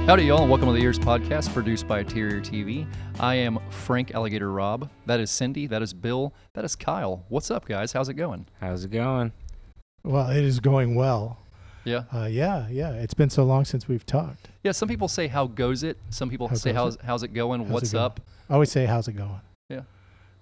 Howdy, y'all, and welcome to the EEARSS Podcast, produced by Terrier TV. I am Frank Alligator Robb. That is Cindy. That is Bill. That is Kyle. What's up, guys? How's it going? How's it going? Well, it is going well. Yeah? Yeah. It's been so long since we've talked. Yeah, some people say, how goes it? Some people say, how's it going? What's up? I always say, how's it going? Yeah.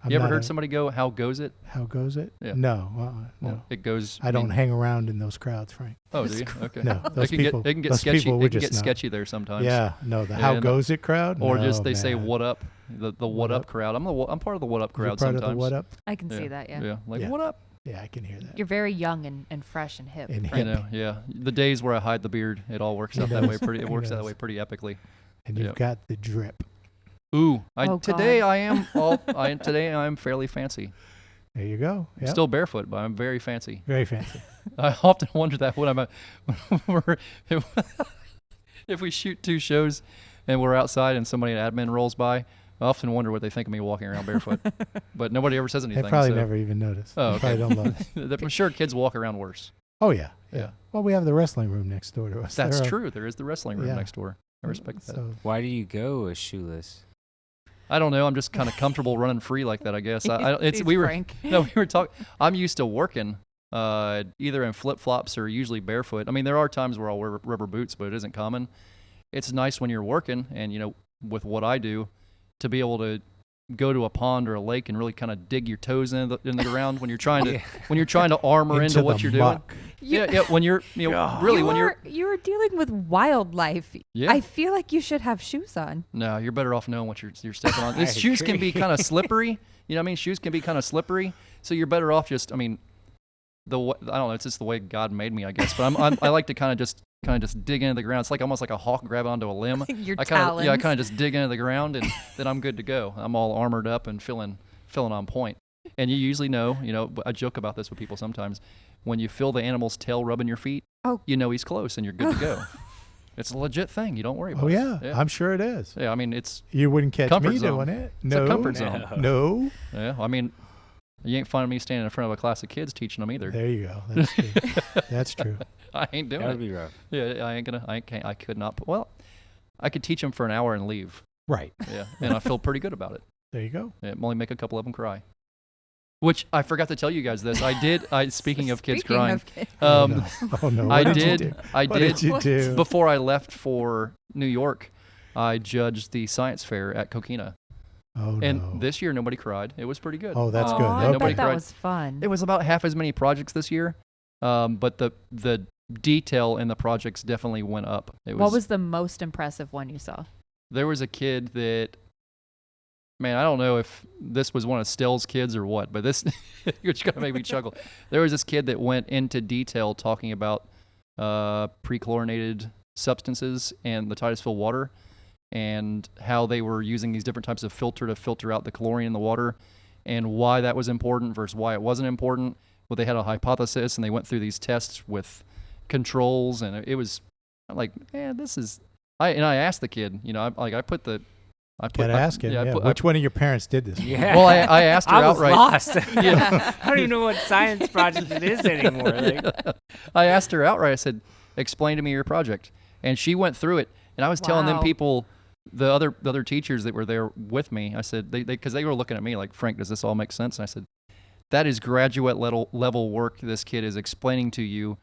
You ever heard somebody go, how goes it? How goes it? Yeah. No. It goes... I don't hang around in those crowds, Frank. Oh, do you? Okay. No, those people... It can get sketchy. It can get sketchy there sometimes. Yeah, no, the how goes it crowd? Or no, just they man. say, what up? The what up crowd. I'm part of the what up crowd sometimes. Part of the what up? I can see that, yeah. Yeah, like, Yeah. what up? Yeah, I can hear that. You're very young and fresh and hip. And right? You know, yeah. The days where I hide the beard, it all works out that way pretty. It works out that way pretty epically. And you've got the drip. Ooh, today God. I am today I'm fairly fancy. There you go. I'm Yep. still barefoot, but I'm very fancy. Very fancy. I often wonder that when if we shoot two shows and we're outside and somebody at admin rolls by, I often wonder what they think of me walking around barefoot. But nobody ever says anything. They probably never even noticed. Oh, They okay. probably don't look. I'm sure kids walk around worse. Oh, yeah. Yeah. Well, we have the wrestling room next door to us. That's true. There is the wrestling room Yeah. next door. I respect that. So, Why do you go shoeless? I don't know. I'm just kind of comfortable running free like that, I guess. He's Frank. We were talking. I'm used to working either in flip flops or usually barefoot. I mean, there are times where I'll wear rubber boots, but it isn't common. It's nice when you're working, and with what I do, to be able to go to a pond or a lake and really kind of dig your toes in the ground when you're trying to armor into what you're doing. Yeah. When you're really when you're dealing with wildlife. Yeah. I feel like you should have shoes on. No, you're better off knowing what you're stepping on. These shoes can be kind of slippery. You know what I mean? Shoes can be kind of slippery, so you're better off just. I mean, I don't know. It's just the way God made me, I guess. But I like to kind of just dig into the ground. It's like almost like a hawk grabbing onto a limb. Your talons. I kind of just dig into the ground, and then I'm good to go. I'm all armored up and feeling on point. And you usually know. I joke about this with people sometimes. When you feel the animal's tail rubbing your feet, you know he's close, and you're good to go. It's a legit thing. You don't worry about it. Yeah, I'm sure it is. Yeah, I mean, it's You wouldn't catch comfort me zone. doing it. It's a comfort zone. No. Yeah, I mean, you ain't finding me standing in front of a class of kids teaching them either. There you go. That's true. That's true. I ain't doing That it. would be rough. Yeah, I could not. Well, I could teach them for an hour and leave. Right. Yeah, and I feel pretty good about it. There you go. Yeah, only make a couple of them cry. Which I forgot to tell you guys this. I did. Speaking of kids crying, Oh no. I What did. you do? I What did. did you do? Before I left for New York, I judged the science fair at Coquina. Oh no. And this year, nobody cried. It was pretty good. Oh, that's good. I Okay. Nobody bet that cried. was fun. It was about half as many projects this year, but the detail in the projects definitely went up. What was the most impressive one you saw? There was a kid that, man, I don't know if this was one of Stell's kids or what, but this, which kind of made me chuckle. There was this kid that went into detail talking about pre-chlorinated substances and the Titusville water, and how they were using these different types of filter to filter out the chlorine in the water, and why that was important versus why it wasn't important. Well, they had a hypothesis, and they went through these tests with controls, and it was like, this is. I asked the kid, I put. Gotta ask him. Yeah, Which one of your parents did this? Yeah. Well, I asked her I was outright. lost. Yeah. I don't even know what science project it is anymore. Like, I asked her outright. I said, "Explain to me your project," and she went through it. And I was telling them Wow. people, the other teachers that were there with me. I said, because they were looking at me like, Frank, does this all make sense? And I said, that is graduate level work. This kid is explaining to you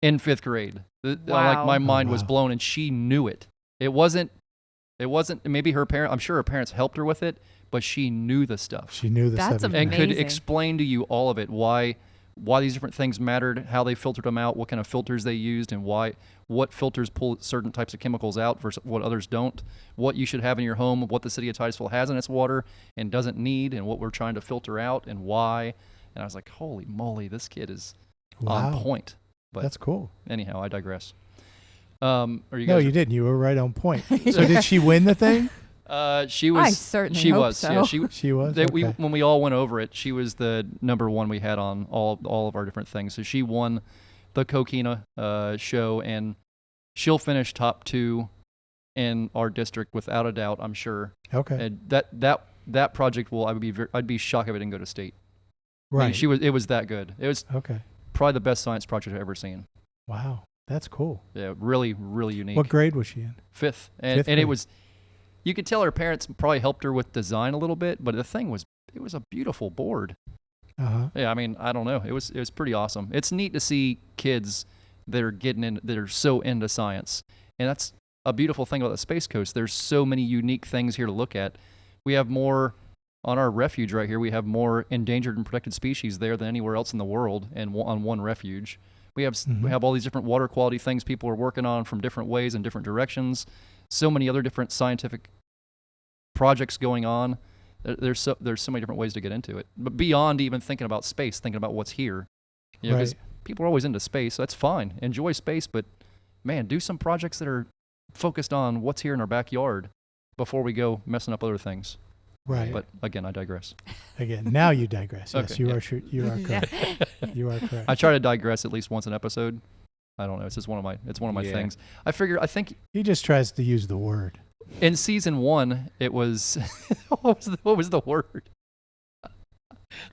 in 5th grade. Wow. My mind was wow. blown, and she knew it. It wasn't. Maybe her parent. I'm sure her parents helped her with it, but she knew the stuff. She knew the That's subject. And could Amazing. explain to you all of it, why these different things mattered, how they filtered them out, what kind of filters they used, and what filters pull certain types of chemicals out versus what others don't, what you should have in your home, what the city of Titusville has in its water and doesn't need, and what we're trying to filter out and why. And I was like, holy moly, this kid is on Wow. point. But That's cool. anyhow, I digress. No, you didn't. You were right on point. So did she win the thing? She was. I certainly She hope was. so. Yeah, She was. when Okay. we all went over it, she was the number one we had on all of our different things. So she won the Coquina show, and she'll finish top 2 in our district without a doubt, I'm sure. Okay. And that project I'd be shocked if it didn't go to state. I Right. mean, it was that good. It was Okay. probably the best science project I've ever seen. Wow. That's cool. Yeah, really, really unique. What grade was she in? Fifth. And Fifth grade. it was, you could tell her parents probably helped her with design a little bit, but the thing was, it was a beautiful board. Uh-huh. Yeah, I mean, I don't know. It was pretty awesome. It's neat to see kids that are so into science. And that's a beautiful thing about the Space Coast. There's so many unique things here to look at. We have more on our refuge right here. We have more endangered and protected species there than anywhere else in the world, and on one refuge. We have all these different water quality things people are working on from different ways and different directions. So many other different scientific projects going on. There's so many different ways to get into it. But beyond even thinking about space, thinking about what's here. You know, 'cause people are always into space. So that's fine. Enjoy space, but man, do some projects that are focused on what's here in our backyard before we go messing up other things. Right. But again, I digress. Again, now you digress. Yes, Okay, you yeah. are correct. You are correct. I try to digress at least once an episode. I don't know. It's just one of my Yeah. things. I think He just tries to use the word. in season 1 it was what was the word?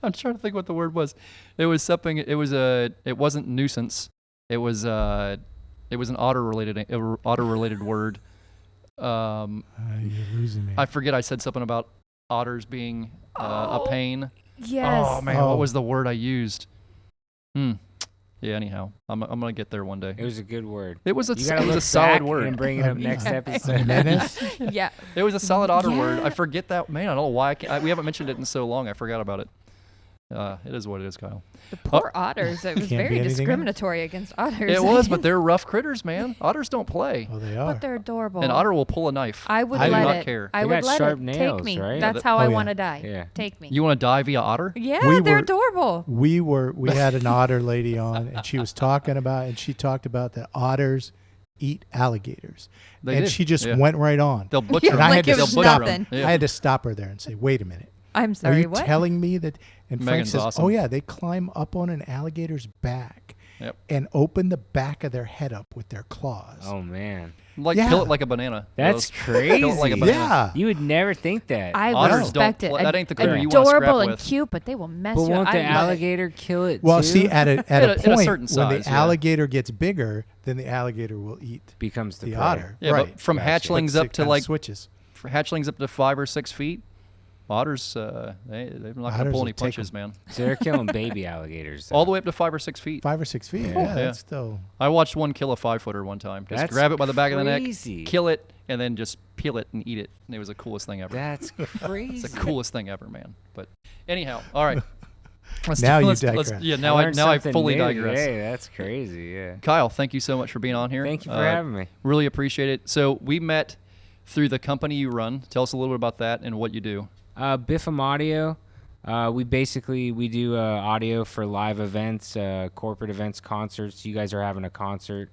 I'm trying to think what the word was. It was something. It wasn't nuisance. It was an otter related word. You're losing me. I forget. I said something about otters being a pain. Yes. Oh man, Oh. what was the word I used? Yeah. Anyhow, I'm gonna get there one day. It was a good word. It was a You gotta look solid back word. and bring it up next episode. Menace? Yeah. It was a solid otter word. Yeah. I forget that. Man, I don't know why. We haven't mentioned it in so long. I forgot about it. It is what it is, Kyle. The poor otters. It was Can't be very anything else. discriminatory against otters. It was, but they're rough critters, man. Otters don't play. Oh, they are. But they're adorable. An otter will pull a knife. I would I do let not it. care. I They would got let sharp it. nails, Take me. right? That's Yeah, how oh, I yeah. want to die. Yeah. Take me. You want to die via otter? Yeah, We they're were- adorable. We had an otter lady on, and she was talking about, and she talked about that otters eat alligators. They and do, she just yeah. went right on. They'll butcher And them. I had to They'll stop butcher nothing. 'em. Yeah. I had to stop her there and say, wait a minute. I'm Are sorry. you What? telling me that? And Frank Megan's says, awesome. oh, yeah, they climb up on an alligator's back Yep. and open the back of their head up with their claws. Oh man, Like Yeah. peel it like a banana. that's Those- crazy. Peel it like a banana. Yeah. You would never think that. I Otters respect don't it. play- that ain't the critter you wanna scrap Adorable and with. cute, but they will mess but you won't up. the I love it. alligator kill it Well, too? see, at a At a point, certain when size, the yeah. alligator gets bigger, then the alligator will eat becomes the the prey. otter. Yeah, right. but from Gotcha. hatchlings But up it to kinda like switches. hatchlings up to 5 or 6 feet, otters they're not gonna Otters pull will any take punches, man. So they're killing baby alligators. All the way up to 5 or 6 feet. 5 or 6 feet. Yeah. Yeah, Yeah. that's still. I watched one kill a 5-footer one time. Just That's grab it by the back of the crazy. neck, kill it, and then just peel it and eat it. And it was the coolest thing ever. That's crazy. It's the coolest thing ever, man. But anyhow, all right. Now you let's- digress. Yeah, I now I learned fully something new digress. today. That's crazy. Yeah. Kyle, thank you so much for being on here. Thank you for having me. Really appreciate it. So we met through the company you run. Tell us a little bit about that and what you do. BIFYM Audio. We do audio for live events, corporate events, concerts. You guys are having a concert,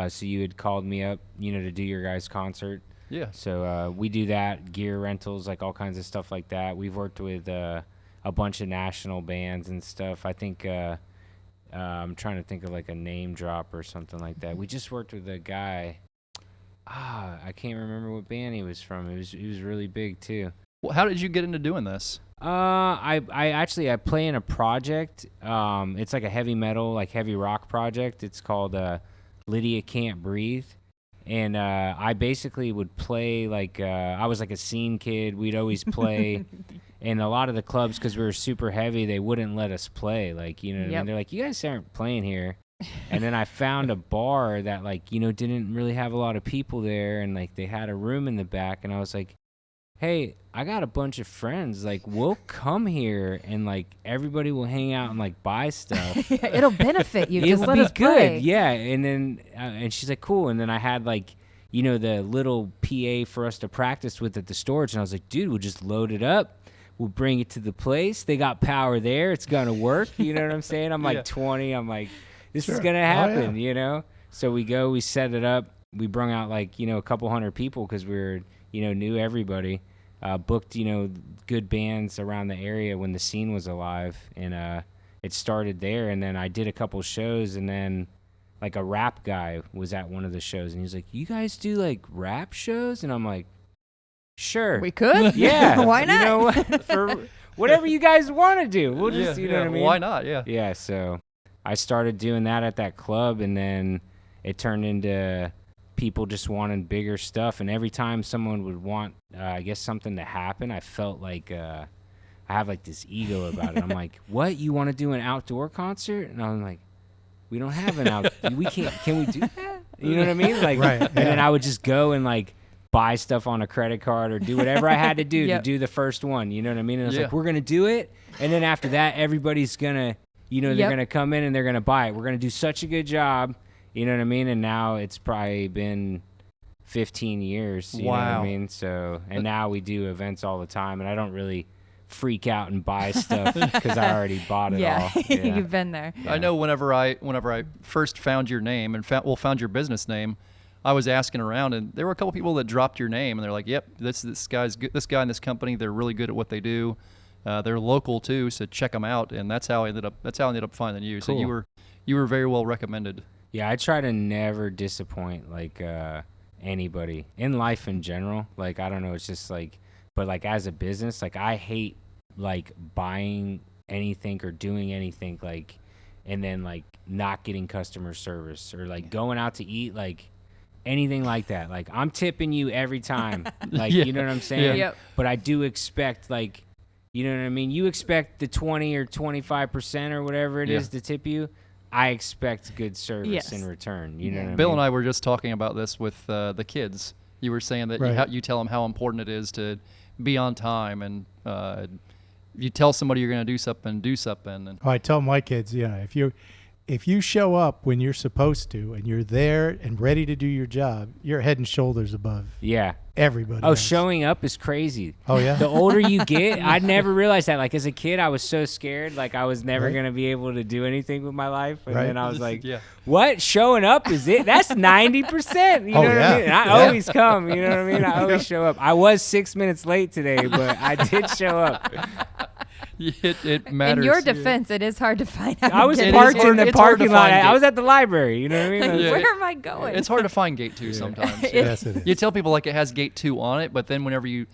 so you had called me up, to do your guys' concert. Yeah. So we do that, gear rentals, like all kinds of stuff like that. We've worked with a bunch of national bands and stuff. I think I'm trying to think of like a name drop or something like that. We just worked with a guy. I can't remember what band he was from. He was really big too. Well, how did you get into doing this? I play in a project. It's like a heavy metal, like heavy rock project. It's called Lydia Can't Breathe. And I basically would play like I was like a scene kid. We'd always play. And a lot of the clubs, because we were super heavy, they wouldn't let us play. Like, you know what I Yep. mean? They're like, you guys aren't playing here. And then I found a bar that, like, didn't really have a lot of people there. And, like, they had a room in the back. And I was like, hey, I got a bunch of friends. Like, we'll come here and, like, everybody will hang out and, like, buy stuff. It'll benefit you. It Just would let be us good. play. Yeah. And then, and she's like, cool. And then I had, like, the little PA for us to practice with at the storage. And I was like, dude, we'll just load it up. We'll bring it to the place. They got power there. It's going to work. You know what I'm saying? I'm like 20. I'm like, this is Sure. going to Oh, happen, yeah. So we set it up. We brung out like, a couple hundred people because we were, knew everybody. Booked, good bands around the area when the scene was alive. And it started there. And then I did a couple shows. And then like a rap guy was at one of the shows. And he was like, you guys do like rap shows? And I'm like, sure. We could. Yeah. Why not? You know what? For whatever you guys want to do. We'll just, you know what I mean? Why not? Yeah. Yeah, so I started doing that at that club, and then it turned into people just wanting bigger stuff. And every time someone would want, I guess, something to happen, I felt like I have like this ego about it. I'm like, what? You want to do an outdoor concert? And I'm like, we don't have an we can't. Can we do that? You know what I mean? Like, Right, and then I would just go and like buy stuff on a credit card or do whatever I had to do to do the first one. You know what I mean? And it's like, we're going to do it. And then after that, everybody's going to, you know, they're going to come in and they're going to buy it. We're going to do such a good job. You know what I mean? And now it's probably been 15 years. You know what I mean? So, and now we do events all the time, and I don't really freak out and buy stuff because I already bought it all. Yeah. You've been there. I know whenever I first found your name and found your business name, I was asking around, and there were a couple people that dropped your name, and they're like, "Yep, this guy's good. This guy in this company, they're really good at what they do. They're local too, so check them out." And that's how I ended up finding you. Cool. So you were very well recommended. Yeah, I try to never disappoint like anybody in life in general. Like, I don't know, it's just like, but like as a business, like I hate like buying anything or doing anything like, and then like not getting customer service or like going out to eat, like anything like that. Like, I'm tipping you every time. Like, you know what I'm saying? Yeah. Yep. But I do expect, like, you know what I mean? You expect the 20 or 25% or whatever it is to tip you. I expect good service in return. You know what I mean? Bill and I were just talking about this with the kids. You were saying that you tell them how important it is to be on time, and you tell somebody you're going to do something. And I tell my kids, if you show up when you're supposed to and you're there and ready to do your job, you're head and shoulders above everybody Oh, else. showing up is crazy. Oh, yeah. The older you get, I never realized that. Like, as a kid, I was so scared. Like, I was never going to be able to do anything with my life. And then I was like, what? Showing up is it? That's 90%. You know what I mean? And I always come. You know what I mean? I always show up. I was 6 minutes late today, but I did show up. It matters. In your defense, it is hard to find out. I was It is parked hard- in the it's hard to parking lot. find I it. was at the library. You know what I mean? Yeah. Where am I going? It's hard to find gate 2 sometimes. Yes, it is. You tell people like it has gate 2 on it, but then whenever you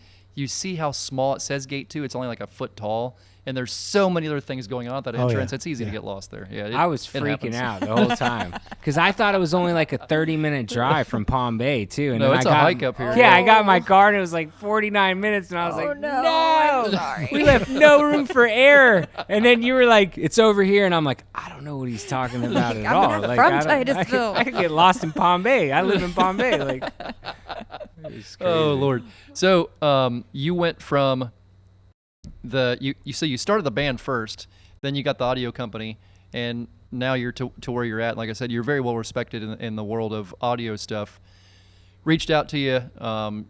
see how small it says gate 2, it's only like a foot tall, and there's so many other things going on at that entrance. It's easy to get lost there. Yeah, I was freaking out the whole time because I thought it was only like a 30-minute drive from Palm Bay too. And No, then it's I a got, hike up here. Yeah, I got my car and it was like 49 minutes, and I was like, no, no, I'm sorry. we left no room for error. And then you were like, it's over here, and I'm like, I don't know what he's talking about at I'm all. not Like, from I don't- Titusville. I could get lost in Palm Bay. I live in Palm Bay. Like, it's crazy. Oh Lord. So you went from you started the band first, then you got the audio company, and now you're to where you're at. Like I said, you're very well respected in the world of audio stuff. Reached out to you.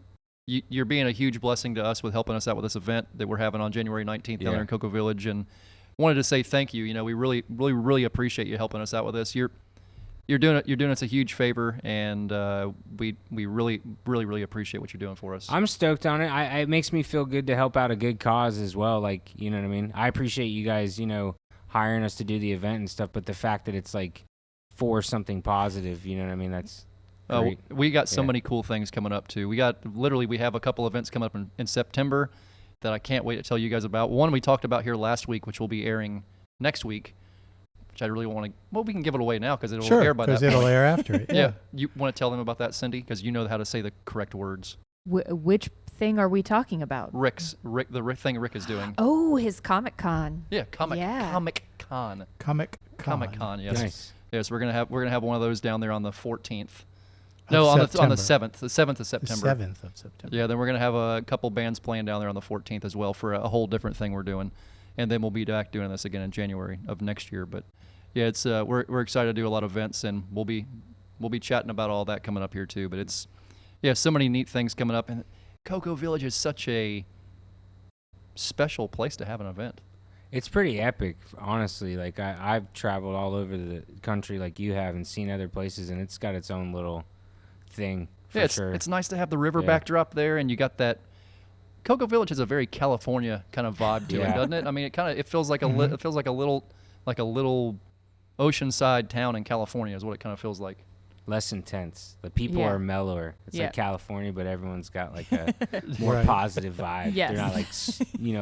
You're being a huge blessing to us with helping us out with this event that we're having on January 19th down there in Cocoa Village, and wanted to say thank you. You know, we really appreciate you helping us out with this. You're doing us a huge favor, and we really appreciate what you're doing for us. I'm stoked on it. It makes me feel good to help out a good cause as well. Like, you know what I mean? I appreciate you guys, you know, hiring us to do the event and stuff, but the fact that it's like for something positive, you know what I mean? That's great. We got so many cool things coming up too. We have a couple events coming up in September that I can't wait to tell you guys about. One we talked about here last week, which will be airing next week, which I really want to. Well, we can give it away now because it'll air by that point. because it'll air after it. Yeah. You want to tell them about that, Cindy? Because you know how to say the correct words. Which thing are we talking about? The thing Rick is doing. Oh, his Comic Con. Yeah, Comic Con. Yes. Nice. Yes, we're gonna have one of those down there on the 14th. No, on the 7th. The 7th of September. The 7th of September. Yeah, then we're gonna have a couple bands playing down there on the 14th as well for a whole different thing we're doing, and then we'll be back doing this again in January of next year. But yeah, it's we're excited to do a lot of events, and we'll be chatting about all that coming up here too. But it's so many neat things coming up, and Cocoa Village is such a special place to have an event. It's pretty epic, honestly. Like, I've traveled all over the country like you have and seen other places, and it's got its own little thing for sure. It's nice to have the river backdrop there, and you got that. Cocoa Village has a very California kind of vibe to it, doesn't it? I mean, it feels like it feels like a little oceanside town in California is what it kind of feels like. Less intense. The people are mellower. It's like California, but everyone's got like a more positive vibe. Yes. They're not like,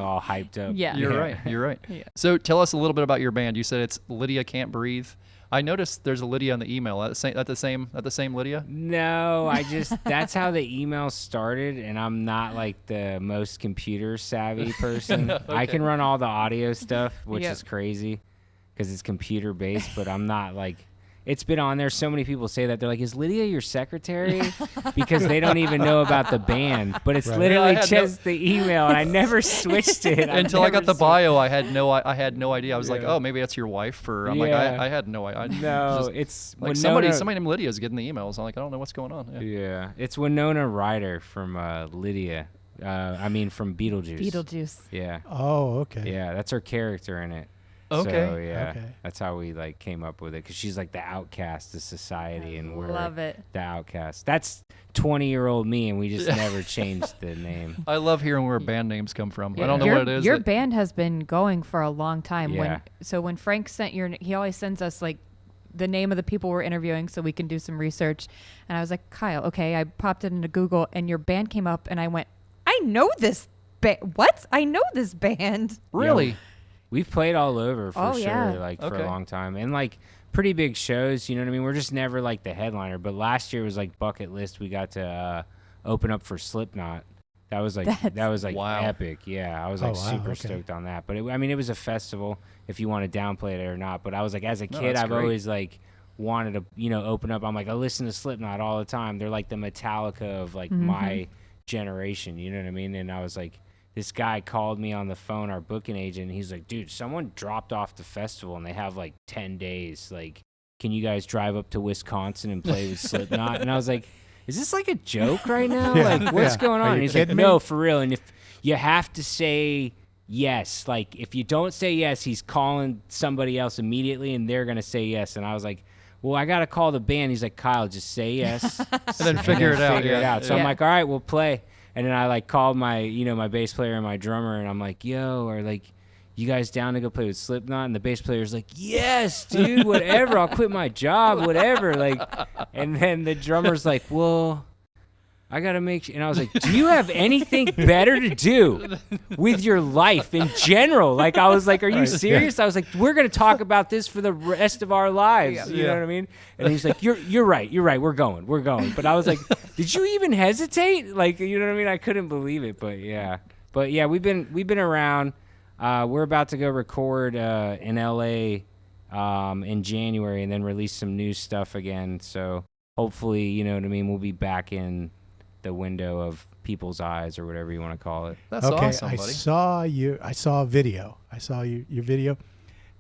all hyped up. Yeah. You're right. Yeah. So tell us a little bit about your band. You said it's Lydia Can't Breathe. I noticed there's a Lydia on the email. At the same Lydia? No, that's how the email started, and I'm not like the most computer savvy person. Okay. I can run all the audio stuff, which Yep. is crazy because it's computer based, but I'm not like, it's been on there. So many people say that. They're like, is Lydia your secretary? Because they don't even know about the band, but it's Right. literally Yeah, I had just the email, and I never switched it. Until I got the never bio, I had no idea. I was like, Yeah. oh, maybe that's your wife, or I'm Yeah. like, I had no idea. No, Just, it's like Winona, somebody named Lydia is getting the emails. I'm like, I don't know what's going on. Yeah. Yeah, it's Winona Ryder from Lydia. From Beetlejuice. Beetlejuice. Yeah, Oh, okay. yeah, that's her character in it. Okay. So, yeah, Okay. that's how we like came up with it, because she's like the outcast of society, and we're Love it. the outcast. That's 20-year-old me, and we just never changed the name. I love hearing where band names come from. I Yeah. don't know what it is. Your that- band has been going for a long time. Yeah. When Frank sent he always sends us like the name of the people we're interviewing so we can do some research. And I was like, Kyle, okay. I popped it into Google and your band came up and I went, I know this band. What? I know this band. Really? We've played all over for Oh, sure, yeah. like for Okay. a long time, and like pretty big shows. You know what I mean? We're just never like the headliner. But last year was like bucket list. We got to open up for Slipknot. That was like Wow. epic. Yeah, I was like Oh, wow, super okay. stoked on that. But it was a festival, if you want to downplay it or not. But I was like, as a No, kid, that's I've great. always like wanted to open up. I'm like, I listen to Slipknot all the time. They're like the Metallica of like my generation. You know what I mean? And I was like, this guy called me on the phone, our booking agent, and he's like, dude, someone dropped off the festival and they have like 10 days. Like, can you guys drive up to Wisconsin and play with Slipknot? And I was like, is this like a joke right now? Yeah, Like, what's yeah. going Are on? you And he's like, kidding me? no, for real. And if you have to say yes, like if you don't say yes, he's calling somebody else immediately and they're going to say yes. And I was like, well, I got to call the band. He's like, Kyle, just say yes. And then figure it out. Figure it Yeah. out. So I'm Yeah. like, all right, we'll play. And then I like called my, my bass player and my drummer, and I'm like, yo, or like, you guys down to go play with Slipknot? And the bass player's like, yes, dude, whatever. I'll quit my job, whatever. Like, and then the drummer's like, well, I got to make sure. And I was like, do you have anything better to do with your life in general? Like, I was like, are you Right, serious? I was like, we're going to talk about this for the rest of our lives. Yeah. You know what I mean? And he's like, you're right. We're going. But I was like, did you even hesitate? Like, you know what I mean? I couldn't believe it, but yeah. We've been around. We're about to go record in LA in January and then release some new stuff again. So hopefully, you know what I mean, we'll be back in the window of people's eyes or whatever you want to call it. That's Okay, awesome, I buddy. I saw a video. I saw your video,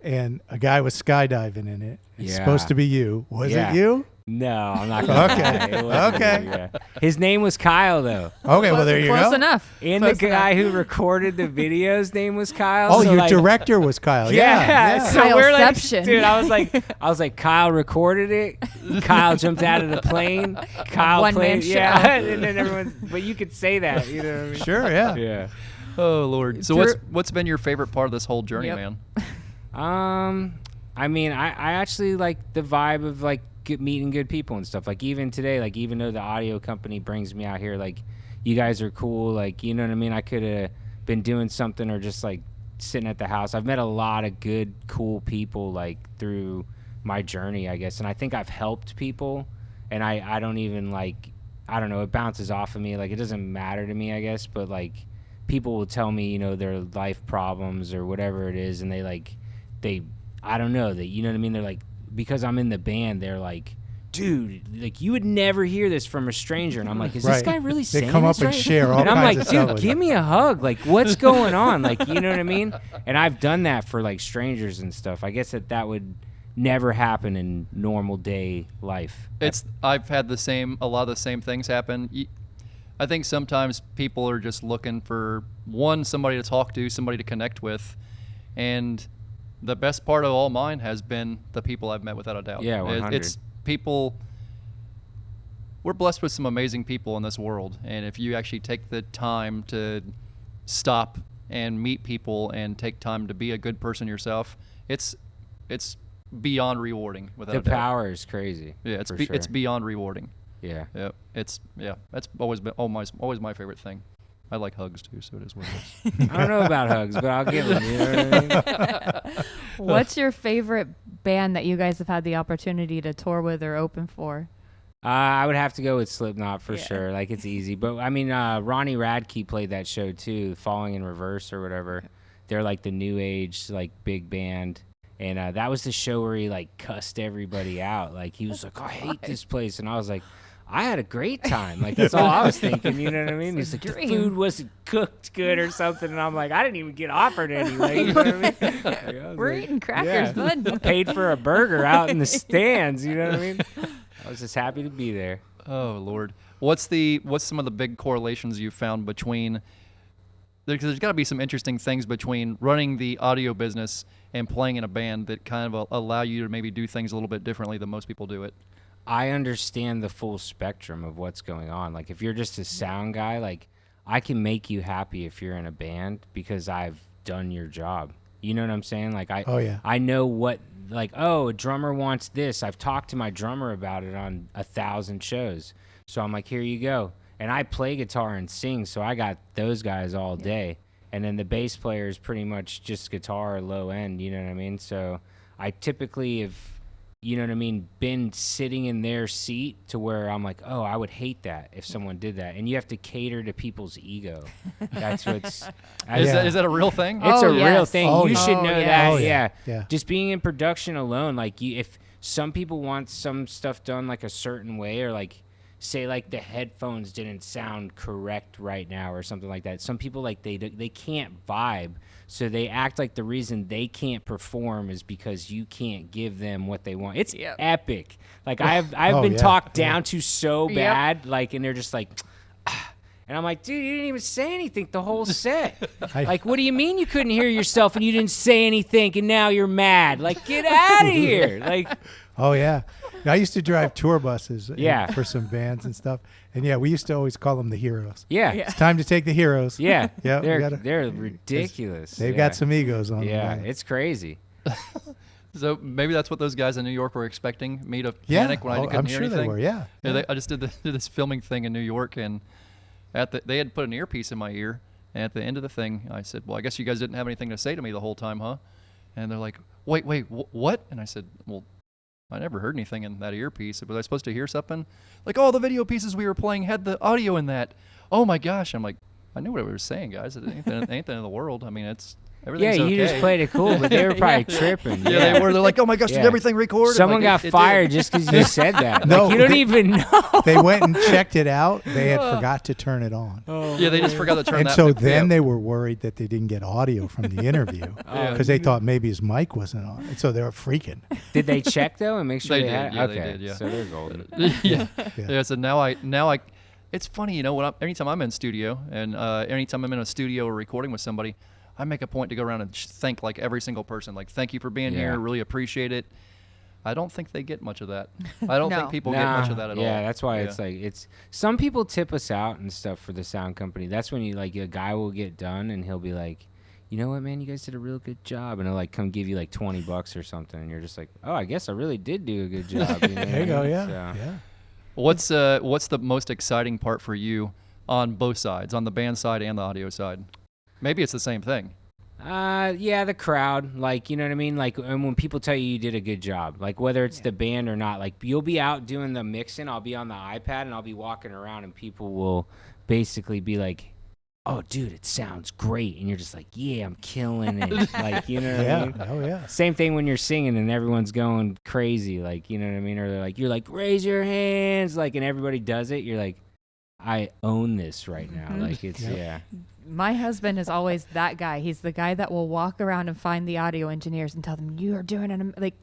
and a guy was skydiving in it. It's Yeah. supposed to be you. Was Yeah. it you? No, I'm not going to Okay, okay. His name was Kyle, though. Okay, well there you Close go. enough. And Close the guy who recorded the video's name was Kyle. Oh, so your like, director was Kyle. Yeah, Yeah. so we're like, Kyleception. dude, I was like, Kyle recorded it. Kyle jumped out of the plane. Kyle One-man played, yeah, show. and then everyone. But you could say that, you know what I mean? Sure, yeah. Yeah. Oh Lord. So what's been your favorite part of this whole journey, Yep. man? I mean, I actually like the vibe of like meeting good people and stuff. Like even today, like even though the audio company brings me out here, like you guys are cool. Like, you know what I mean? I could have been doing something or just like sitting at the house. I've met a lot of good, cool people like through my journey, I guess. And I think I've helped people, and I don't even like, I don't know, it bounces off of me. Like it doesn't matter to me, I guess, but like people will tell me, their life problems or whatever it is. And I don't know, that, you know what I mean? They're like, because I'm in the band, they're like, dude, like you would never hear this from a stranger. And I'm like, is this Right. guy really saying They come up this and right? share all And I'm kinds like, of stuff dude, with give them. me a hug. Like, what's going on? Like, you know what I mean? And I've done that for like strangers and stuff. I guess that would never happen in normal day life. I've had a lot of the same things happen. I think sometimes people are just looking for somebody to talk to, somebody to connect with, and the best part of all mine has been the people I've met, without a doubt. Yeah, 100. It's people. We're blessed with some amazing people in this world, and if you actually take the time to stop and meet people and take time to be a good person yourself, it's beyond rewarding, without The a doubt. power is crazy. Yeah, for sure. it's beyond rewarding. Yeah. Yeah, that's always been always my favorite thing. I like hugs too, so it is what it is. I don't know about hugs, but I'll give them. You know what I mean? What's your favorite band that you guys have had the opportunity to tour with or open for? I would have to go with Slipknot for sure. Like, it's easy. But, I mean, Ronnie Radke played that show, too, Falling in Reverse or whatever. They're, like, the new age, like, big band. And that was the show where he, like, cussed everybody out. Like, he was like, I hate this place. And I was like, I had a great time. Like, that's all I was thinking. You know what I mean? He's like, the food wasn't cooked good or something. And I'm like, I didn't even get offered any. Like, you know what I mean? Like, We're eating crackers, bud. I paid for a burger out in the stands. You know what I mean? I was just happy to be there. Oh Lord, what's some of the big correlations you found between? Because there's got to be some interesting things between running the audio business and playing in a band that kind of allow you to maybe do things a little bit differently than most people do it. I understand the full spectrum of what's going on. Like, if you're just a sound guy, like, I can make you happy if you're in a band because I've done your job. You know what I'm saying? Like, I know what, like, oh, a drummer wants this. I've talked to my drummer about it on 1,000 shows. So I'm like, here you go. And I play guitar and sing, so I got those guys all day. And then the bass player is pretty much just guitar or low end, you know what I mean? So I typically have, you know what I mean, been sitting in their seat to where I'm like, oh, I would hate that if someone did that. And you have to cater to people's ego. That's what's... Is that a real thing? It's a real thing. You should know that. Yeah. Just being in production alone, like, if some people want some stuff done like a certain way, or like, say, like, the headphones didn't sound correct right now or something like that. Some people, like, they can't vibe. So they act like the reason they can't perform is because you can't give them what they want. It's epic. Like, I've been talked down to so bad, like, and they're just like, and I'm like, dude, you didn't even say anything the whole set. Like, what do you mean you couldn't hear yourself and you didn't say anything and now you're mad? Like, get out of here. Like, oh yeah. I used to drive tour buses for some bands and stuff. And we used to always call them the heroes. Yeah. It's time to take the heroes. Yeah. Yeah. They're ridiculous. They've got some egos on them. Yeah, it's crazy. So maybe that's what those guys in New York were expecting me to panic when I couldn't hear anything. I'm sure they were, I just did this filming thing in New York, and they had put an earpiece in my ear, and at the end of the thing, I said, well, I guess you guys didn't have anything to say to me the whole time, huh? And they're like, wait, what? And I said, well, I never heard anything in that earpiece. Was I supposed to hear something? Like, all the video pieces we were playing had the audio in that. Oh my gosh. I'm like, I knew what I was saying, guys. It ain't the end of the world. I mean, everything's okay. You just played it cool, but they were probably tripping. Yeah, they were. They're like, oh my gosh, did everything record? Someone got fired just because you said that. No, like, you don't even know. They went and checked it out. They had forgot to turn it on. Yeah, they just forgot to turn and that. And so then they were worried that they didn't get audio from the interview because they thought maybe his mic wasn't on. And so they were freaking. Did they check, though, and make sure they had? Yeah, okay. they did, yeah. So they're golden. Yeah, so now I, it's funny, you know, anytime I'm in studio and anytime I'm in a studio or recording with somebody, I make a point to go around and thank, like, every single person. Like, thank you for being here. Really appreciate it. I don't think they get much of that. I don't think people get much of that at all. Yeah, that's why it's like, some people tip us out and stuff for the sound company. That's when a guy will get done and he'll be like, you know what, man, you guys did a real good job. And he'll, like, come give you like $20 or something. And you're just like, oh, I guess I really did do a good job. You know? There you go. Yeah. So. Yeah. What's the most exciting part for you on both sides, on the band side and the audio side? Maybe it's the same thing. The crowd, like, you know what I mean? Like, and when people tell you did a good job, like, whether it's the band or not, like, you'll be out doing the mixing, I'll be on the iPad and I'll be walking around and people will basically be like, oh, dude, it sounds great. And you're just like, yeah, I'm killing it. Like, you know what I mean? Oh, yeah. Same thing when you're singing and everyone's going crazy, like, you know what I mean? Or they're like, you're like, raise your hands, like, and everybody does it. You're like, I own this right now. Like, it's, My husband is always that guy. He's the guy that will walk around and find the audio engineers and tell them, you are doing it. Like,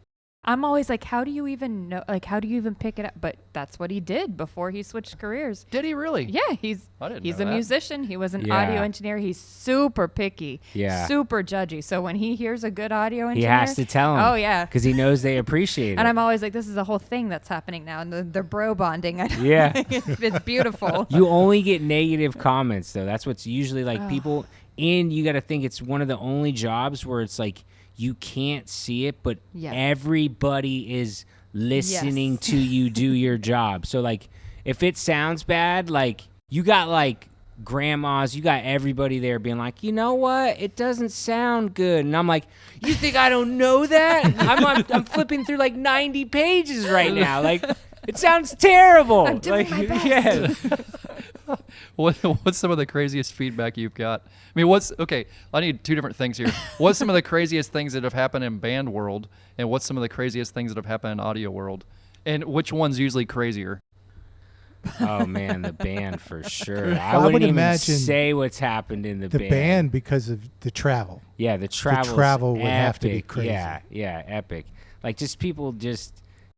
I'm always like, how do you even know? Like, how do you even pick it up? But that's what he did before he switched careers. Did he really? Yeah, he's a musician. He was an audio engineer. He's super picky, super judgy. So when he hears a good audio engineer, he has to tell him. Oh, yeah. Because he knows they appreciate it. And I'm always like, this is a whole thing that's happening now. And they're bro bonding. Yeah. It's beautiful. You only get negative comments, though. That's what's usually like people. And you got to think it's one of the only jobs where it's like, you can't see it, but everybody is listening to you do your job. So, like, if it sounds bad, like, you got, like, grandmas, you got everybody there being like, you know what? It doesn't sound good. And I'm like, you think I don't know that? I'm flipping through like 90 pages right now. Like, it sounds terrible. I'm doing my best. Yeah. What's some of the craziest feedback you've got? I mean, I need two different things here. What's some of the craziest things that have happened in band world, and what's some of the craziest things that have happened in audio world? And which one's usually crazier? Oh man, the band for sure. I I would wouldn't even imagine say what's happened in the band. The band because of the travel. Yeah, the travel would have to be crazy. Yeah, epic. Like just people just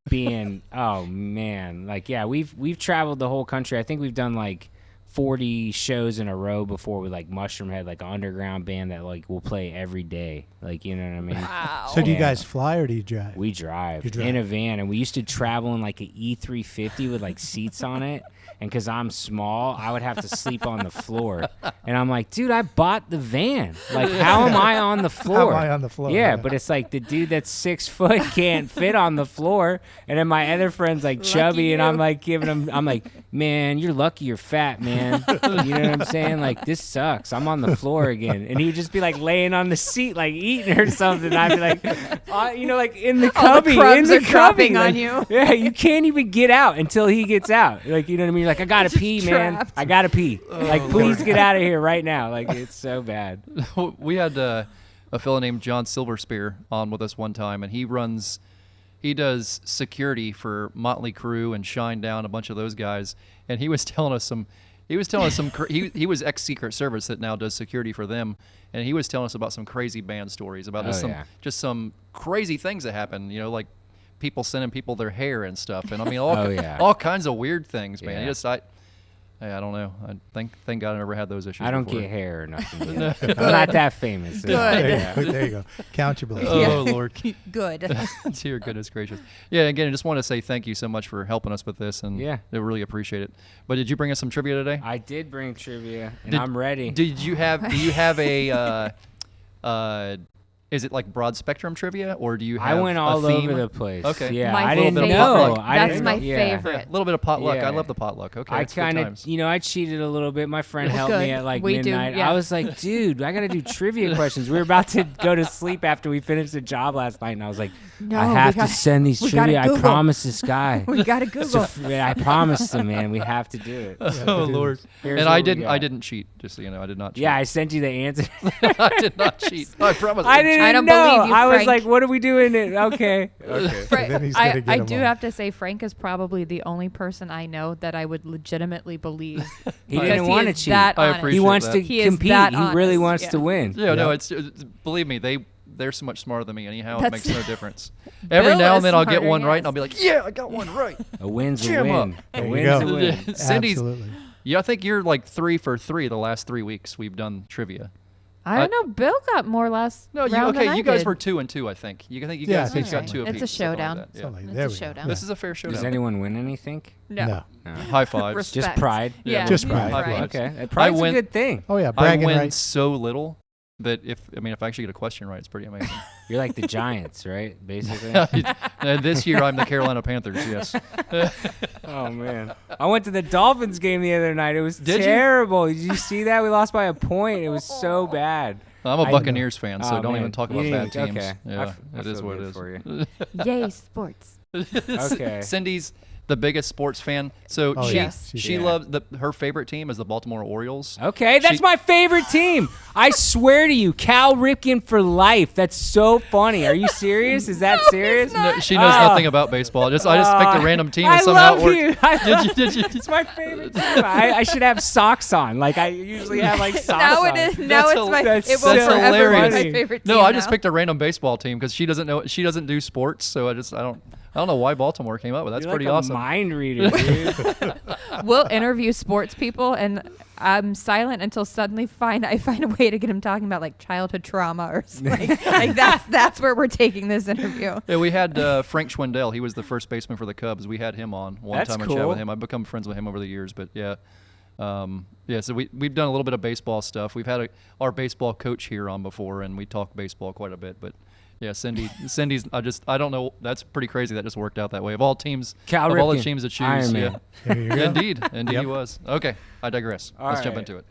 being oh man, like yeah, we've traveled the whole country. I think we've done like 40 shows in a row before with like Mushroomhead, like an underground band that like will play every day. Like, you know what I mean? Wow. So do you guys fly or do you drive? We drive You drive. in a van, and we used to travel in like an E350 with like seats on it. And because I'm small, I would have to sleep on the floor. And I'm like, dude, I bought the van. Like, how am I on the floor? How am I on the floor? Yeah, but it's like the dude that's 6 foot can't fit on the floor. And then my other friend's like chubby, and I'm like giving him, I'm like, man, you're lucky you're fat, man. You know what I'm saying? Like, this sucks. I'm on the floor again. And he'd just be like laying on the seat, like eating or something. I'd be like, you know, like in the All the cubby. crumbs in the are dropping cubby, on like, you. Yeah, you can't even get out until he gets out. Like, you know what I mean? You're like, I gotta Just pee, man. trapped. I gotta pee. Like, please get out of here right now. Like, it's so bad. We had a fellow named John Silverspear on with us one time, and he does security for Motley Crue and Shine Down, a bunch of those guys, and he was telling us some he was ex-Secret Service that now does security for them, and he was telling us about some crazy band stories about just some crazy things that happen, you know, like people sending people their hair and stuff, and I mean all kinds of weird things, man. Yeah. I don't know. I thank God I never had those issues. I don't before. get hair or nothing. I'm not that famous. Good. There you go. Count your blessings. Oh Lord. Good. Dear goodness gracious. Yeah, again, I just want to say thank you so much for helping us with this, and Yeah. I really appreciate it. But did you bring us some trivia today? I did bring trivia, and I'm ready. Do you have a is it like broad spectrum trivia, or do you have I went all a theme? over the place. Okay. Yeah, My I didn't favorite. know. That's my Yeah, favorite. a little bit of potluck. Yeah. I love the potluck. Okay. I it's good kind of, times. I cheated a little bit. My friend helped Good. me at like We do, midnight. yeah. I was like, dude, I got to do trivia questions. We were about to go to sleep after we finished the job last night, and I was like, No, I have to send these we gotta trivia. I Google. promise this guy. We got to Google. I promised him, man. We have to do it. Oh Lord. Here's And what I we didn't. got. I didn't cheat. Just so you know, I did not cheat. Yeah, I sent you the answer. I did not cheat. I promise. I didn't I don't know. believe you, I was Frank. like, what are we doing? Okay. So then he's gonna get I them do all. have to say Frank is probably the only person I know that I would legitimately believe. He because didn't he want to is cheat. that I honest. appreciate He wants that. to He is compete. that He really honest, wants yeah. to win. Yeah, no, Yeah. it's believe me, they're so much smarter than me anyhow. It That's- makes no difference. Every Bill now is and then I'll get smarter, one right, yes. and I'll be like, yeah, I got one right. A win's a Jam win. up. A There you win's go. a win. Cindy's. Absolutely. Yeah, I think you're like 3 for 3 the last 3 weeks we've done trivia. I don't know. Bill got more last No, round than I you guys did. were 2 and 2, I think. You think you Yeah, guys I think each got so. 2 It's apiece. a something like showdown. that, yeah. Something like- It's there a we go. showdown. This is a fair showdown. Does anyone win anything? No. No. High fives. Just Respect. pride. Yeah. Just Yeah, pride. High fives. Okay. Pride's a good thing. Oh yeah, I bragging win rights. so little that if I actually get a question right, it's pretty amazing. You're like the Giants, right? Basically. And this year I'm the Carolina Panthers. Yes. Oh man. I went to the Dolphins game the other night. It was Did you? terrible. Did you see that? We lost by a point. It was so bad. I'm a I Buccaneers fan, so Oh, don't man. even talk You about bad didn't- teams. okay. Yeah, I it is feel what it good is. for you. Yay, sports. Okay. Cindy's the biggest sports fan, so Oh, she yes. she Yeah. loves her favorite team is the Baltimore Orioles. Okay, that's She- my favorite team. I swear to you, Cal Ripken for life. That's so funny. Are you serious? Is that serious? No, she knows Oh. nothing about baseball. I just picked a random team and I somehow love it worked. you. I love Did you? It's my favorite team. I should have socks on. Like I usually have like socks Now on. it is. Now That's it's my. that's It will so forever be hilarious. my favorite team. No, I just now. picked a random baseball team because she doesn't do sports, so I don't know why Baltimore came up with. That's You're pretty like a awesome. mind reader, dude. We'll interview sports people, and I'm silent until suddenly I find a way to get him talking about like childhood trauma or something. like that's where we're taking this interview. Yeah, we had Frank Schwindel. He was the first baseman for the Cubs. We had him on one That's time and chat cool. with him. I've become friends with him over the years, but yeah. So we've done a little bit of baseball stuff. We've had our baseball coach here on before, and we talk baseball quite a bit. But Yeah, Cindy's. I don't know. That's pretty crazy. That just worked out that way. Of all teams, Cal of all the Ripken, teams to choose, Iron yeah. Man. There you go. Indeed, he Yep. was. Okay, I digress. Let's jump into it.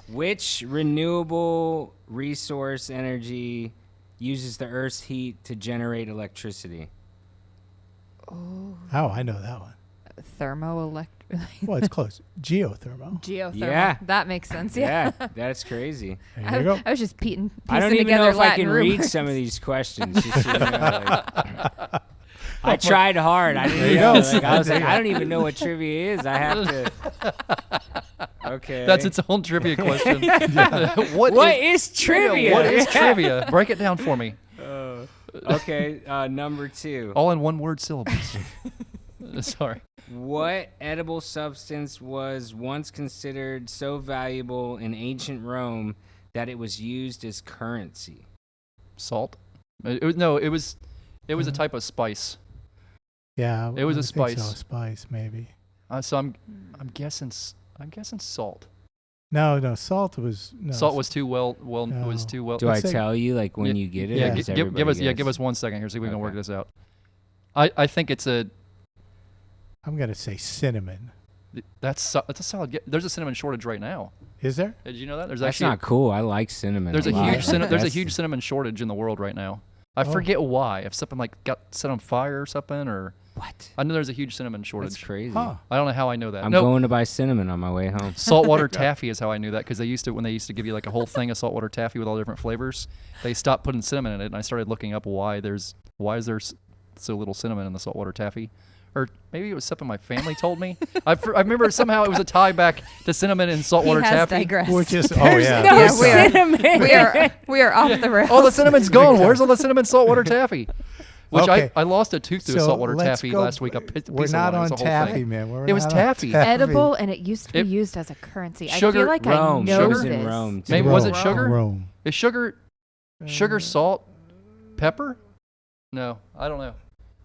Which renewable resource energy uses the Earth's heat to generate electricity? Oh, I know that one. Thermoelectric. Well, it's close. Geothermal. Geothermal. Yeah. That makes sense. Yeah. Yeah, that's crazy. There you go. I was just piecing I don't even together know if I Latin can read rumors. some of these questions. Just so you know, like, I tried hard. I There didn't you know. go. Like, I was like, I don't even know what trivia is. I have to. Okay. That's its own trivia question. What is trivia? What is trivia? Break it down for me. Okay, number 2. All in one word syllables. Sorry. What edible substance was once considered so valuable in ancient Rome that it was used as currency? Salt. It was a type of spice. Yeah. It was I a think spice. So, spice, maybe. So I'm guessing salt. No, salt was. No, Salt was too well. No. Was too well. Do I Let's say- tell you like when you get it? Yeah, or does give everybody guess? us 1 second here. See if we can work Okay. this out. I think it's a. I'm gonna say cinnamon. That's a solid. There's a cinnamon shortage right now. Is there? Did you know that? There's That's actually not cool. I like cinnamon. there's a lot. huge there's a That's- huge cinnamon shortage in the world right now. I Oh. forget why. If something like got set on fire or something, or What? I know there's a huge cinnamon That's shortage. crazy. Huh. I don't know how I know that. I'm No, going to buy cinnamon on my way home. saltwater taffy is how I knew that, because when they used to give you like a whole thing of saltwater taffy with all different flavors, they stopped putting cinnamon in it, and I started looking up why is there so little cinnamon in the saltwater taffy. Or maybe it was something my family told me. I remember somehow it was a tie back to cinnamon and saltwater He has taffy. digressed. We're just. Oh There's yeah. no Yeah, we are. cinnamon. we are off the rails. All the cinnamon's gone. Where's all the cinnamon saltwater taffy? Which Okay. I lost a tooth to So saltwater let's taffy go- last week. We're not on taffy, man. It was taffy. Edible, and it used to be It- used as a currency. I Sugar- feel like Rome. I know It was this. in Rome. too. Maybe was it Rome. sugar? Rome. Is sugar, salt, pepper? No, I don't know.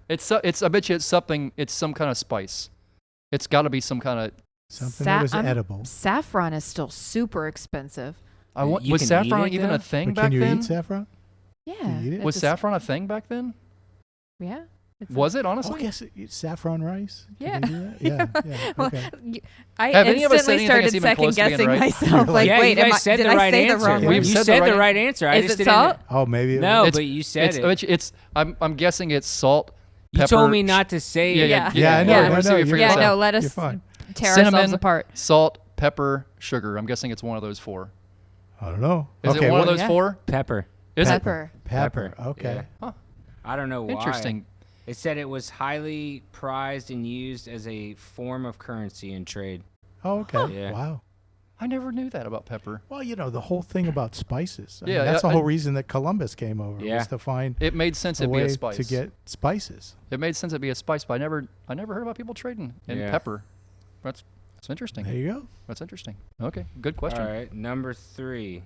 I bet you it's something. It's some kind of spice. It's got to be some kind of. Something that was edible. Saffron is still super expensive. You Was can eat saffron it, even though? a thing But back can you then? eat saffron? Yeah. You eat it? Was it's a- saffron a thing back then? Yeah. It's Was it Oh, honestly? yes, saffron rice. Yeah. Can you do that? Yeah. Well, Okay. I Have any of us said instantly anything started that's even second close to being guessing right? myself. Like, Yeah, wait, you guys said did the I right say answer. the wrong We've one? You said said the the right- right answer. I Is just it didn't. salt? Oh, maybe. No, It's- but you said I it. bet you it's. I'm guessing it's salt. You Pepper, told me not to say it. Yeah. Yeah, I know. Yeah. I We'll see know. if we figure Yeah, this no, out. let You're us fine. tear Cinnamon, ourselves apart. Salt, pepper, sugar. I'm guessing it's one of those 4. I don't know. Is okay, it one of what- those Yeah. 4? Pepper. Is it? Pepper. Pepper. Okay. Yeah. I don't know why. Interesting. It said it was highly prized and used as a form of currency in trade. Oh, okay. Yeah. Wow. I never knew that about pepper. Well, the whole thing about spices. I mean, Yeah, that's I- the whole reason that Columbus came over Yeah. was to find It made sense a it'd be way a spice. to get spices. It made sense it'd be a spice, but I never heard about people trading in Yeah. pepper. That's interesting. There you go. That's interesting. Okay, good question. All right, number 3.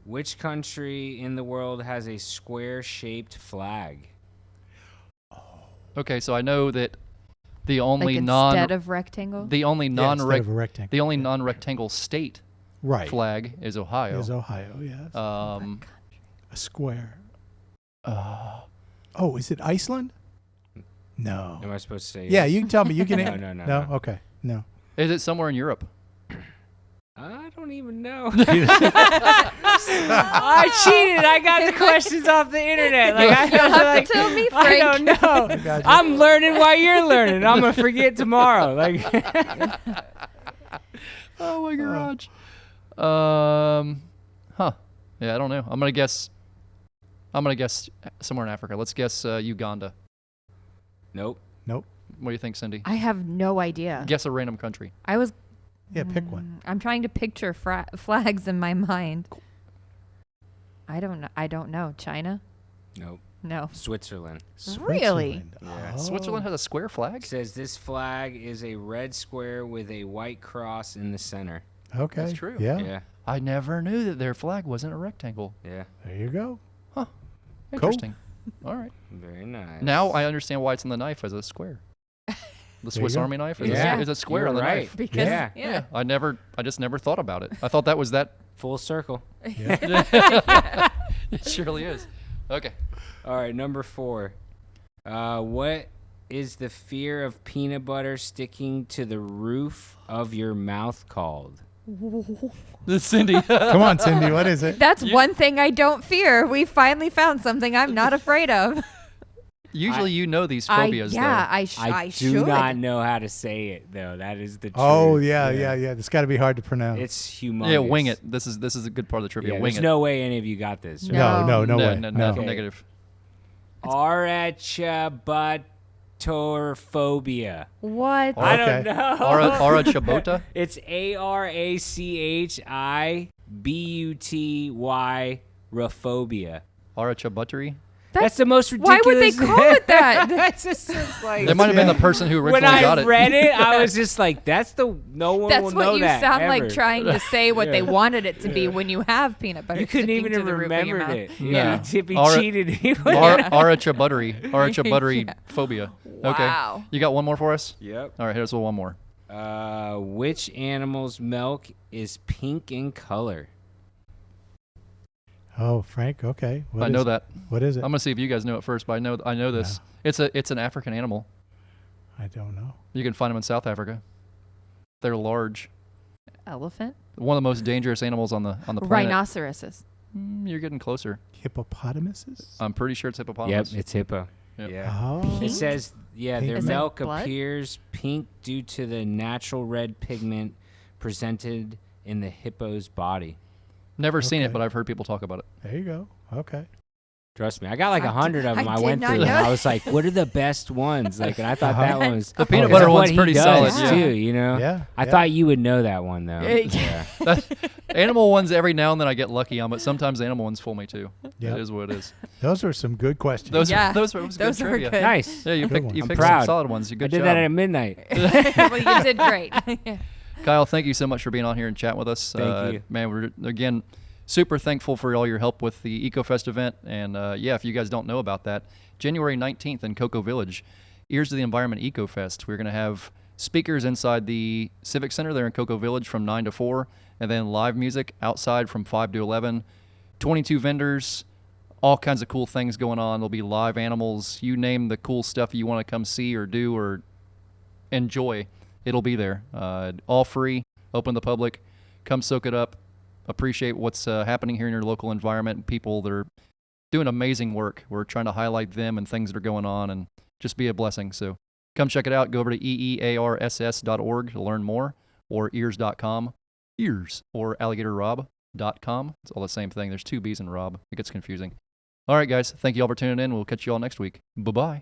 Which country in the world has a square-shaped flag? Okay, so I know that the only Like non instead of rectangle? the only Yeah, instead non of a rectangle. the only non-rectangle state Right. flag is Ohio. Is Ohio, yes. Um, A square. uh, Oh, is it Iceland? No. Am I supposed to say Yeah, yes? you can tell me. You can. No. Okay. No. is it somewhere in Europe? I don't even know. I cheated. I got the questions off the internet. Like, I You don't have like, to tell me, I Frank. don't know. got you. I'm learning while you're learning. I'm gonna forget tomorrow. Like, Oh my garage. Huh. Yeah, I don't know. I'm gonna guess somewhere in Africa. Let's guess Uganda. nope. Nope. What do you think, Cindy? I have no idea. Guess a random country. I was. Yeah, pick one. I'm trying to picture flags in my mind. I don't know. China? Nope. No. Switzerland. Really? Switzerland. Yeah. Oh. Switzerland has a square It flag? says this flag is a red square with a white cross in the center. Okay. That's true. Yeah. Yeah. I never knew that their flag wasn't a rectangle. Yeah. There you go. Interesting. All right. Very nice. Now I understand why it's in the knife as a square. The Swiss go. Army knife is, Yeah. is a square You're on the right. knife. Because Yeah. yeah. I just never thought about it. I thought that was that. Full circle. Yeah. It surely is. Okay. All right, number 4. What is the fear of peanut butter sticking to the roof of your mouth called? Cindy. Come on, Cindy. What is it? That's one thing I don't fear. We finally found something I'm not afraid of. Usually you know these phobias, though. I do should. not know how to say it, though. That is the truth. Oh, yeah. It's got to be hard to pronounce. It's humongous. Yeah, wing it. This is a good part of the trivia. Yeah, Wing there's it. no way any of you got this. Right? No way. No. Okay. Negative. Arachnophobia. What? Oh, I okay. don't know. Arachabota? It's ARACHIBUTY rophobia. Arachabuttery? That's the most Why ridiculous. would they call it that? That's just like. They might have been the person who When originally got I it. read it, I was just like, "That's the no one That's will what know you that sound ever. like trying to say what they Yeah. wanted it to be when you have peanut butter You couldn't sticking even to have the roof of your remembered mouth. it. No. Yeah, Tippy Ara- cheated. Arachabuttery Yeah. phobia. Wow. Okay. You got one more for us? Yep. All right, here's one more. Which animal's milk is pink in color? Oh, Frank. Okay. I know that. What is it? I'm gonna see if you guys know it first, but I know this. It's an African animal. I don't know. You can find them in South Africa. They're large. Elephant? One of the most dangerous animals on the planet. Rhinoceroses. You're getting closer. Hippopotamuses? I'm pretty sure it's Yep, hippopotamus. it's hippo. Yep. Yeah. Oh. It says, Pink? their Is it milk blood? appears pink due to the natural red pigment presented in the hippo's body. Never seen it, Okay. but I've heard people talk about it. There you go. Okay. Trust me, I got like 100 of them. I I did went not through. know And I that. was like, "What are the best ones?" Like, and I thought Uh-huh. that one was The peanut Okay. butter That's one's what he pretty does, solid. Yeah. too. You know. Yeah. I yeah. thought you would know that one though. Yeah. Animal ones, every now and then I get lucky on, but sometimes animal ones fool me too. Yep. It is what it is. Those were some good questions. Those Yeah. those were Those good were trivia. good. Nice. Yeah, you Good picked one. you I'm picked proud. some solid ones. Good I did job. that at midnight. Well, you did great. Kyle, thank you so much for being on here and chatting with us. Thank you. Man, we're again super thankful for all your help with the EcoFest event. And if you guys don't know about that, January 19th in Cocoa Village, Ears to the Environment EcoFest. We're going to have speakers inside the Civic Center there in Cocoa Village from 9 to 4, and then live music outside from 5 to 11. 22 vendors, all kinds of cool things going on. There'll be live animals. You name the cool stuff you want to come see or do or enjoy, it'll be there. All free, open to the public. Come soak it up. Appreciate what's happening here in your local environment. People that are doing amazing work. We're trying to highlight them and things that are going on and just be a blessing. So come check it out. Go over to EEARSS.org to learn more, or ears.com, ears, or alligatorrob.com. It's all the same thing. There's 2 B's in Rob. It gets confusing. All right, guys. Thank you all for tuning in. We'll catch you all next week. Bye-bye.